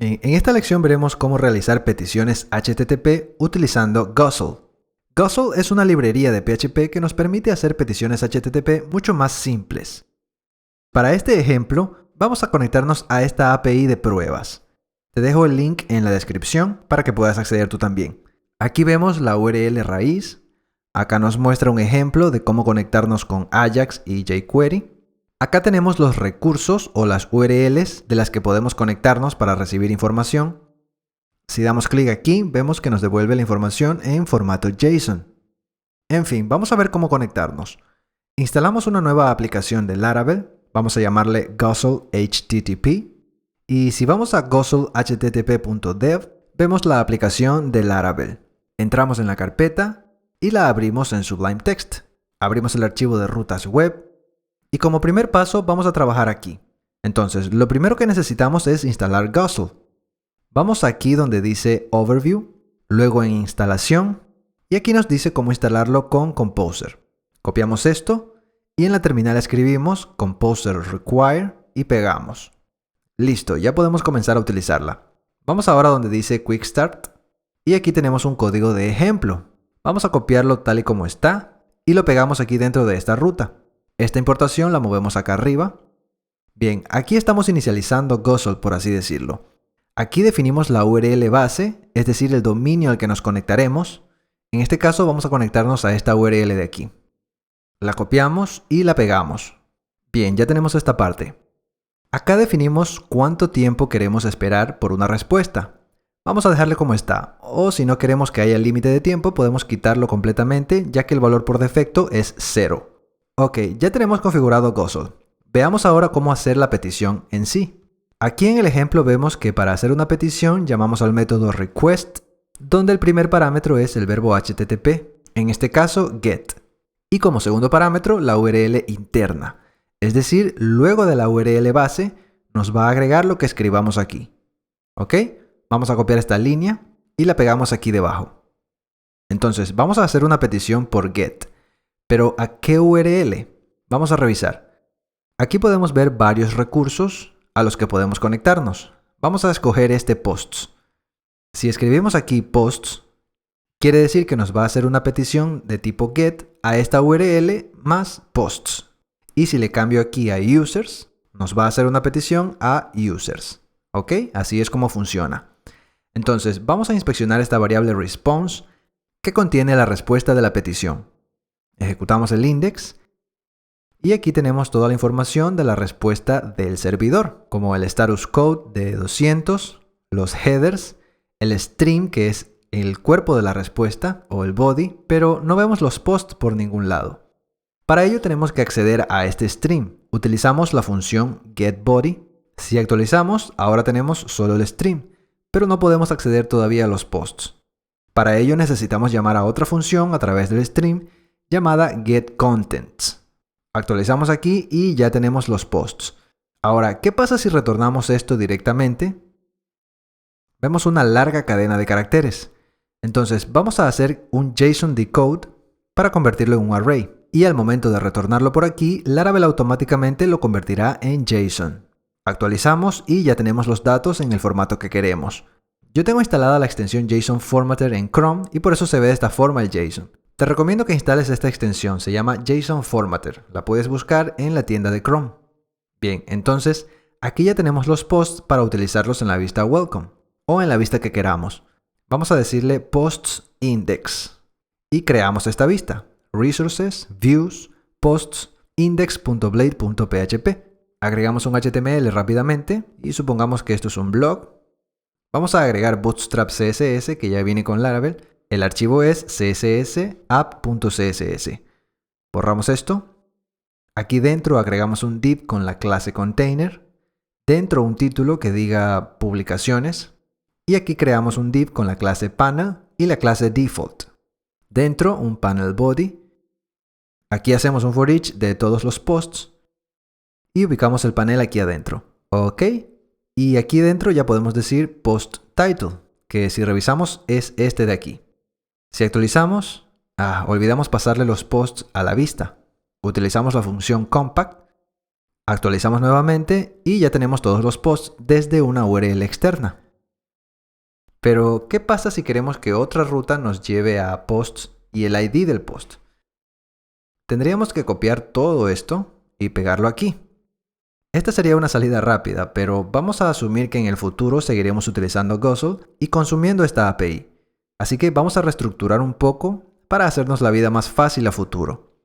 En esta lección veremos cómo realizar peticiones HTTP utilizando Guzzle. Guzzle es una librería de PHP que nos permite hacer peticiones HTTP mucho más simples. Para este ejemplo, vamos a conectarnos a esta API de pruebas. Te dejo el link en la descripción para que puedas acceder tú también. Aquí vemos la URL raíz. Acá nos muestra un ejemplo de cómo conectarnos con Ajax y jQuery. Acá tenemos los recursos o las URLs de las que podemos conectarnos para recibir información. Si damos clic aquí, vemos que nos devuelve la información en formato JSON. En fin, vamos a ver cómo conectarnos. Instalamos una nueva aplicación de Laravel. Vamos a llamarle Guzzle HTTP. Y si vamos a guzzlehttp.dev, vemos la aplicación de Laravel. Entramos en la carpeta y la abrimos en Sublime Text. Abrimos el archivo de rutas web. Y como primer paso vamos a trabajar aquí. Entonces, lo primero que necesitamos es instalar Guzzle. Vamos aquí donde dice Overview, luego en Instalación, y aquí nos dice cómo instalarlo con Composer. Copiamos esto, y en la terminal escribimos Composer Require y pegamos. Listo, ya podemos comenzar a utilizarla. Vamos ahora donde dice Quick Start, y aquí tenemos un código de ejemplo. Vamos a copiarlo tal y como está, y lo pegamos aquí dentro de esta ruta. Esta importación la movemos acá arriba. Bien, aquí estamos inicializando Guzzle, por así decirlo. Aquí definimos la URL base, es decir, el dominio al que nos conectaremos. En este caso vamos a conectarnos a esta URL de aquí. La copiamos y la pegamos. Bien, ya tenemos esta parte. Acá definimos cuánto tiempo queremos esperar por una respuesta. Vamos a dejarle como está, o si no queremos que haya límite de tiempo, podemos quitarlo completamente, ya que el valor por defecto es 0. Ok, ya tenemos configurado Guzzle. Veamos ahora cómo hacer la petición en sí. Aquí en el ejemplo vemos que para hacer una petición llamamos al método request, donde el primer parámetro es el verbo HTTP, en este caso get, y como segundo parámetro la URL interna, es decir, luego de la URL base nos va a agregar lo que escribamos aquí. Ok, vamos a copiar esta línea y la pegamos aquí debajo. Entonces vamos a hacer una petición por get. ¿Pero a qué URL? Vamos a revisar. Aquí podemos ver varios recursos a los que podemos conectarnos. Vamos a escoger este posts. Si escribimos aquí posts, quiere decir que nos va a hacer una petición de tipo get a esta URL más posts. Y si le cambio aquí a users, nos va a hacer una petición a users. ¿Ok? Así es como funciona. Entonces, vamos a inspeccionar esta variable response que contiene la respuesta de la petición. Ejecutamos el index y aquí tenemos toda la información de la respuesta del servidor, como el status code de 200, los headers, el stream que es el cuerpo de la respuesta o el body, pero no vemos los posts por ningún lado. Para ello tenemos que acceder a este stream. Utilizamos la función getBody. Si actualizamos, ahora tenemos solo el stream, pero no podemos acceder todavía a los posts. Para ello necesitamos llamar a otra función a través del stream llamada getContents. Actualizamos aquí y ya tenemos los posts. Ahora, ¿qué pasa si retornamos esto directamente? Vemos una larga cadena de caracteres. Entonces vamos a hacer un JSON decode para convertirlo en un array. Y al momento de retornarlo por aquí, Laravel automáticamente lo convertirá en JSON. Actualizamos y ya tenemos los datos en el formato que queremos. Yo tengo instalada la extensión JSON Formatter en Chrome y por eso se ve de esta forma el JSON. Te recomiendo que instales esta extensión, se llama JSON Formatter. La puedes buscar en la tienda de Chrome. Bien, entonces aquí ya tenemos los posts para utilizarlos en la vista Welcome o en la vista que queramos. Vamos a decirle Posts Index y creamos esta vista. Resources, Views, Posts, Index.blade.php. Agregamos un HTML rápidamente y supongamos que esto es un blog. Vamos a agregar Bootstrap CSS que ya viene con Laravel. El archivo es css.app.css. Borramos esto. Aquí dentro agregamos un div con la clase container. Dentro un título que diga publicaciones. Y aquí creamos un div con la clase panel y la clase default. Dentro un panel body. Aquí hacemos un for each de todos los posts. Y ubicamos el panel aquí adentro. Ok. Y aquí dentro ya podemos decir post title, que si revisamos es este de aquí. Si actualizamos, olvidamos pasarle los posts a la vista. Utilizamos la función compact, actualizamos nuevamente y ya tenemos todos los posts desde una URL externa. Pero, ¿qué pasa si queremos que otra ruta nos lleve a posts y el ID del post? Tendríamos que copiar todo esto y pegarlo aquí. Esta sería una salida rápida, pero vamos a asumir que en el futuro seguiremos utilizando Guzzle y consumiendo esta API. Así que vamos a reestructurar un poco para hacernos la vida más fácil a futuro.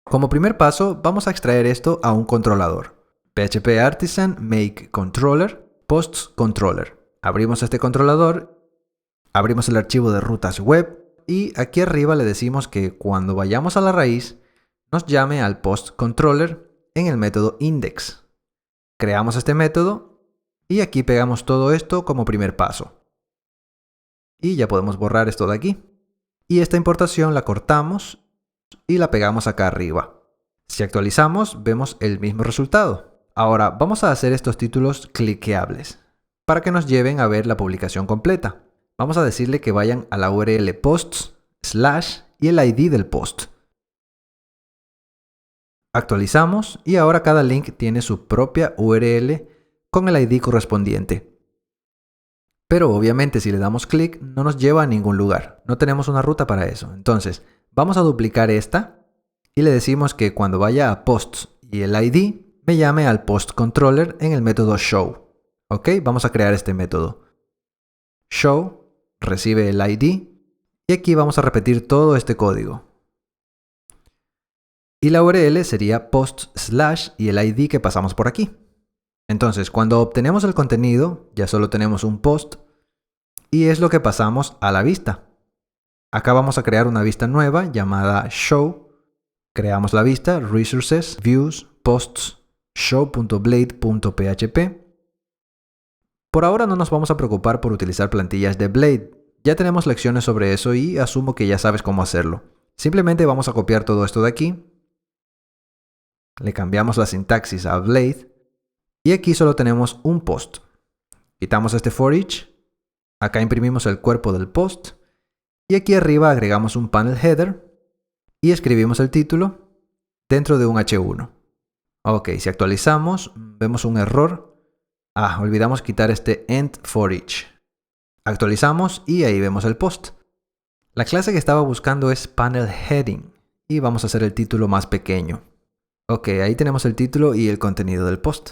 Como primer paso, vamos a extraer esto a un controlador. PHP Artisan make controller posts controller. Abrimos este controlador, abrimos el archivo de rutas web y aquí arriba le decimos que cuando vayamos a la raíz nos llame al post controller en el método index. Creamos este método y aquí pegamos todo esto como primer paso. Y ya podemos borrar esto de aquí. Y esta importación la cortamos y la pegamos acá arriba. Si actualizamos, vemos el mismo resultado. Ahora vamos a hacer estos títulos cliqueables para que nos lleven a ver la publicación completa. Vamos a decirle que vayan a la URL posts / y el ID del post. Actualizamos y ahora cada link tiene su propia URL con el ID correspondiente. Pero obviamente si le damos clic no nos lleva a ningún lugar. No tenemos una ruta para eso. Entonces vamos a duplicar esta y le decimos que cuando vaya a posts y el ID me llame al post controller en el método show. Ok, vamos a crear este método. Show recibe el ID y aquí vamos a repetir todo este código. Y la URL sería post / y el ID que pasamos por aquí. Entonces, cuando obtenemos el contenido, ya solo tenemos un post y es lo que pasamos a la vista. Acá vamos a crear una vista nueva llamada show. Creamos la vista resources, views, posts, show.blade.php. Por ahora no nos vamos a preocupar por utilizar plantillas de Blade. Ya tenemos lecciones sobre eso y asumo que ya sabes cómo hacerlo. Simplemente vamos a copiar todo esto de aquí. Le cambiamos la sintaxis a Blade y aquí solo tenemos un post. Quitamos este for each, acá imprimimos el cuerpo del post y aquí arriba agregamos un panel header y escribimos el título dentro de un H1. Ok, si actualizamos vemos un error. Olvidamos quitar este end for each. Actualizamos y ahí vemos el post. La clase que estaba buscando es panel heading y vamos a hacer el título más pequeño. Ok, ahí tenemos el título y el contenido del post.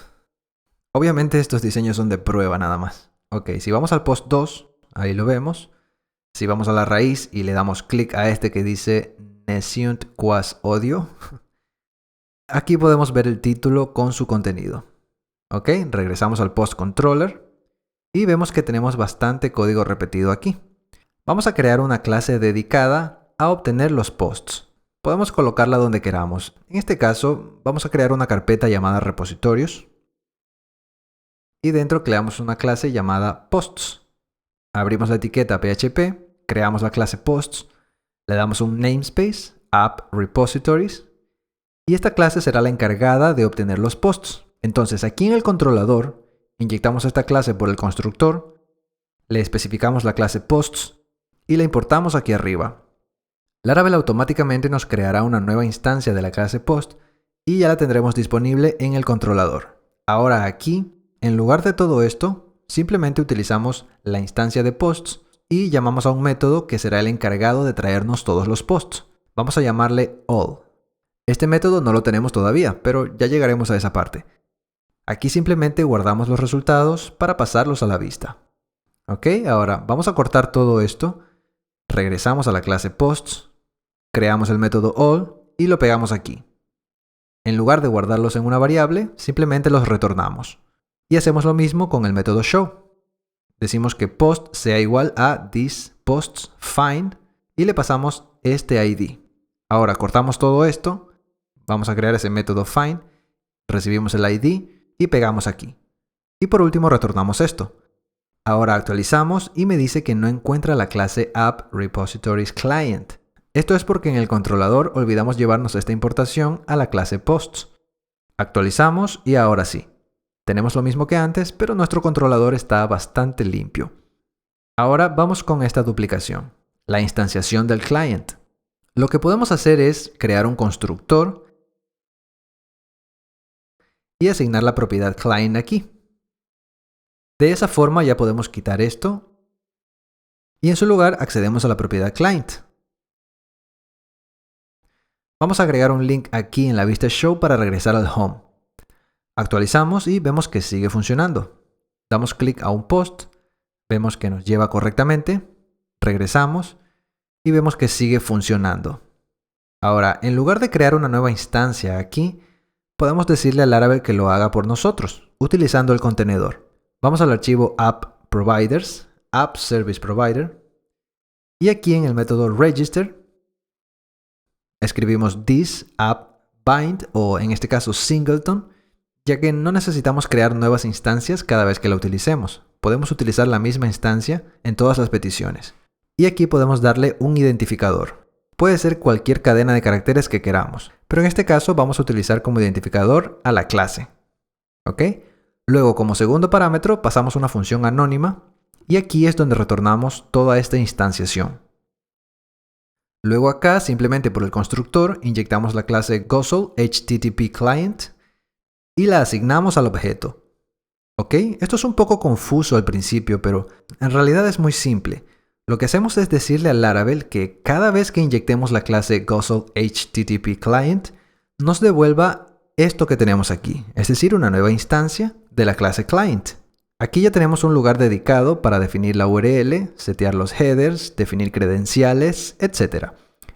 Obviamente estos diseños son de prueba nada más. Ok, si vamos al post 2, ahí lo vemos. Si vamos a la raíz y le damos clic a este que dice Nesciunt quas odio, aquí podemos ver el título con su contenido. Ok, regresamos al post controller y vemos que tenemos bastante código repetido aquí. Vamos a crear una clase dedicada a obtener los posts. Podemos colocarla donde queramos. En este caso, vamos a crear una carpeta llamada repositorios. Y dentro creamos una clase llamada posts. Abrimos la etiqueta PHP, creamos la clase posts, le damos un namespace, app repositories, y esta clase será la encargada de obtener los posts. Entonces aquí en el controlador, inyectamos esta clase por el constructor, le especificamos la clase posts y la importamos aquí arriba. Laravel automáticamente nos creará una nueva instancia de la clase post y ya la tendremos disponible en el controlador. Ahora aquí, en lugar de todo esto, simplemente utilizamos la instancia de posts y llamamos a un método que será el encargado de traernos todos los posts. Vamos a llamarle all. Este método no lo tenemos todavía, pero ya llegaremos a esa parte. Aquí simplemente guardamos los resultados para pasarlos a la vista. Ok, ahora vamos a cortar todo esto. Regresamos a la clase posts. Creamos el método all y lo pegamos aquí. En lugar de guardarlos en una variable, simplemente los retornamos. Y hacemos lo mismo con el método show. Decimos que post sea igual a thisPostsFind y le pasamos este ID. Ahora cortamos todo esto, vamos a crear ese método find, recibimos el ID y pegamos aquí. Y por último retornamos esto. Ahora actualizamos y me dice que no encuentra la clase app repositories client. Esto es porque en el controlador olvidamos llevarnos esta importación a la clase posts. Actualizamos y ahora sí. Tenemos lo mismo que antes, pero nuestro controlador está bastante limpio. Ahora vamos con esta duplicación, la instanciación del client. Lo que podemos hacer es crear un constructor y asignar la propiedad client aquí. De esa forma ya podemos quitar esto y en su lugar accedemos a la propiedad client. Vamos a agregar un link aquí en la vista show para regresar al home. Actualizamos y vemos que sigue funcionando. Damos clic a un post, vemos que nos lleva correctamente, regresamos y vemos que sigue funcionando. Ahora, en lugar de crear una nueva instancia aquí, podemos decirle a Laravel que lo haga por nosotros, utilizando el contenedor. Vamos al archivo app providers, app service provider, y aquí en el método register, escribimos this app bind, o en este caso singleton, ya que no necesitamos crear nuevas instancias cada vez que la utilicemos. Podemos utilizar la misma instancia en todas las peticiones. Y aquí podemos darle un identificador. Puede ser cualquier cadena de caracteres que queramos, pero en este caso vamos a utilizar como identificador a la clase. ¿Ok? Luego, como segundo parámetro, pasamos una función anónima y aquí es donde retornamos toda esta instanciación. Luego acá, simplemente por el constructor, inyectamos la clase Guzzle HTTP Client y la asignamos al objeto. ¿Ok? Esto es un poco confuso al principio, pero en realidad es muy simple. Lo que hacemos es decirle a Laravel que cada vez que inyectemos la clase Guzzle HTTP Client, nos devuelva esto que tenemos aquí, es decir, una nueva instancia de la clase Client. Aquí ya tenemos un lugar dedicado para definir la URL, setear los headers, definir credenciales, etc.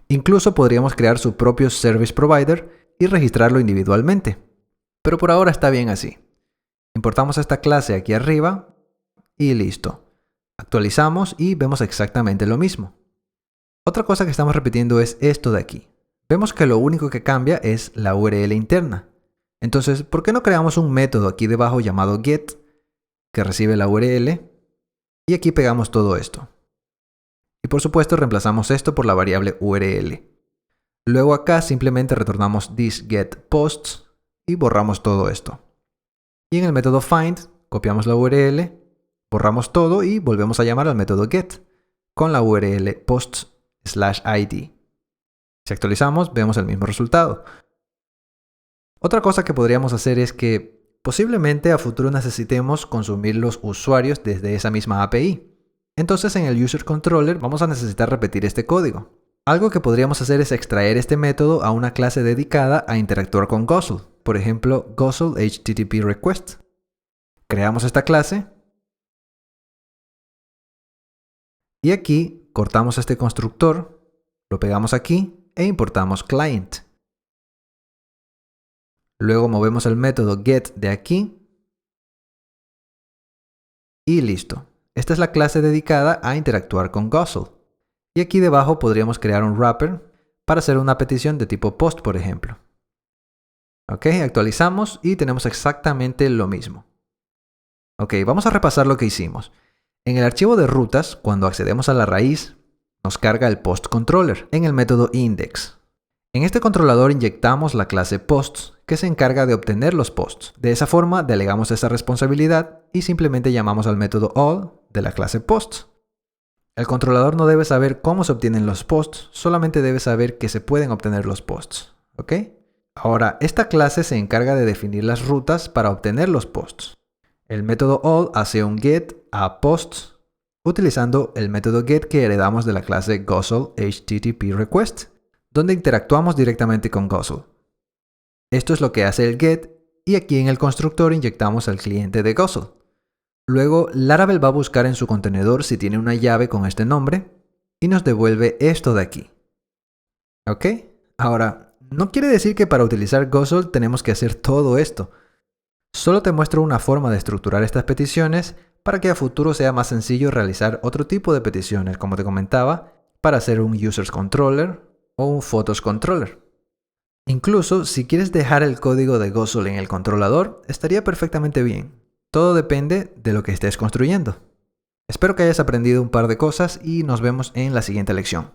Incluso podríamos crear su propio Service Provider y registrarlo individualmente. Pero por ahora está bien así. Importamos esta clase aquí arriba y listo. Actualizamos y vemos exactamente lo mismo. Otra cosa que estamos repitiendo es esto de aquí. Vemos que lo único que cambia es la URL interna. Entonces, ¿por qué no creamos un método aquí debajo llamado get que recibe la URL y aquí pegamos todo esto? Y por supuesto reemplazamos esto por la variable URL. Luego acá simplemente retornamos this get posts y borramos todo esto. Y en el método find copiamos la URL, borramos todo y volvemos a llamar al método get con la URL posts/id. Si actualizamos, vemos el mismo resultado. Otra cosa que podríamos hacer es que posiblemente a futuro necesitemos consumir los usuarios desde esa misma API. Entonces en el user controller vamos a necesitar repetir este código. Algo que podríamos hacer es extraer este método a una clase dedicada a interactuar con Guzzle. Por ejemplo, Guzzle HTTP Request. Creamos esta clase. Y aquí cortamos este constructor, lo pegamos aquí e importamos client. Luego movemos el método get de aquí. Y listo. Esta es la clase dedicada a interactuar con Guzzle. Y aquí debajo podríamos crear un wrapper para hacer una petición de tipo post, por ejemplo. Ok, actualizamos y tenemos exactamente lo mismo. Ok, vamos a repasar lo que hicimos. En el archivo de rutas, cuando accedemos a la raíz, nos carga el post controller en el método index. En este controlador inyectamos la clase posts que se encarga de obtener los posts. De esa forma delegamos esa responsabilidad y simplemente llamamos al método all de la clase posts. El controlador no debe saber cómo se obtienen los posts, solamente debe saber que se pueden obtener los posts. ¿Ok? Ahora, esta clase se encarga de definir las rutas para obtener los posts. El método all hace un get a posts utilizando el método get que heredamos de la clase Guzzle HTTP Request, donde interactuamos directamente con Guzzle. Esto es lo que hace el get y aquí en el constructor inyectamos al cliente de Guzzle. Luego Laravel va a buscar en su contenedor si tiene una llave con este nombre y nos devuelve esto de aquí. ¿Ok? Ahora, no quiere decir que para utilizar Guzzle tenemos que hacer todo esto. Solo te muestro una forma de estructurar estas peticiones para que a futuro sea más sencillo realizar otro tipo de peticiones, como te comentaba, para hacer un Users Controller o un Photos Controller. Incluso si quieres dejar el código de Guzzle en el controlador, estaría perfectamente bien. Todo depende de lo que estés construyendo. Espero que hayas aprendido un par de cosas y nos vemos en la siguiente lección.